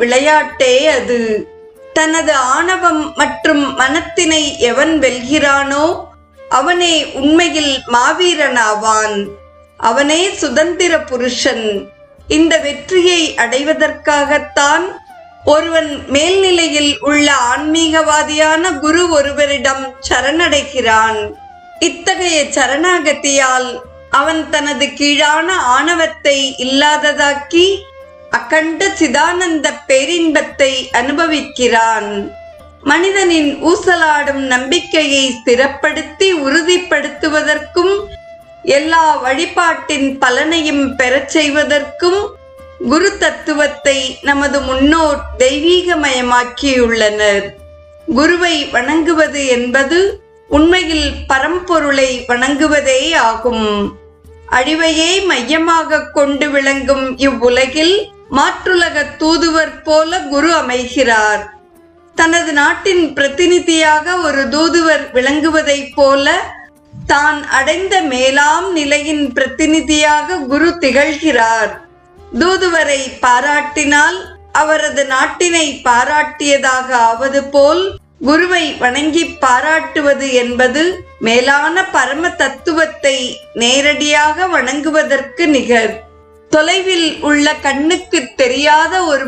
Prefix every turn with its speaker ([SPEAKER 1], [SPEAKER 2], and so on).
[SPEAKER 1] விளையாட்டே அது. தனது ஆணவம் மற்றும் மனத்தினை எவன் வெல்கிறானோ அவனே உண்மையில் மாவீரனாவான். அவனே சுதந்திர புருஷன். இந்த வெற்றியை அடைவதற்காகத்தான் ஒருவன் மேல்நிலையில் உள்ள ஆன்மீகவாதியான குரு ஒருவரிடம் சரணடைகிறான். இத்தகைய சரணாகதியால் அவன் தனது கீழான ஆணவத்தை இல்லாததாக்கி அகண்ட சிதானந்த பேரின்பத்தை அனுபவிக்கிறான். மனிதனின் ஊசலாடும் நம்பிக்கையை ஸ்திரப்படுத்தி உறுதிப்படுத்துவதற்கும் எல்லா வழிபாட்டின் பலனையும் பெறச் செய்வதற்கும் குரு தத்துவத்தை நமது முன்னோர் தெய்வீகமயமாக்கியுள்ளனர். குருவை வணங்குவது என்பது உண்மையில் பரம்பொருளை வணங்குவதே ஆகும். அழிவையே மையமாக கொண்டு விளங்கும் இவ்வுலகில் மாற்றுலக தூதுவர் போல குரு அமைகிறார். தனது நாட்டின் பிரதிநிதியாக ஒரு தூதுவர் விளங்குவதைப் போல தான் அடைந்த மேலாம் நிலையின் பிரதிநிதியாக குரு திகழ்கிறார். தூதுவரை பாராட்டினால் அவரது நாட்டினை பாராட்டியதாக ஆவது போல் குருவை வணங்கி பாராட்டுவது என்பது மேலான பரம தத்துவத்தை நேரடியாக வணங்குவதற்கு நிகர். தொலைவில் உள்ள கண்ணுக்கு தெரியாத ஒரு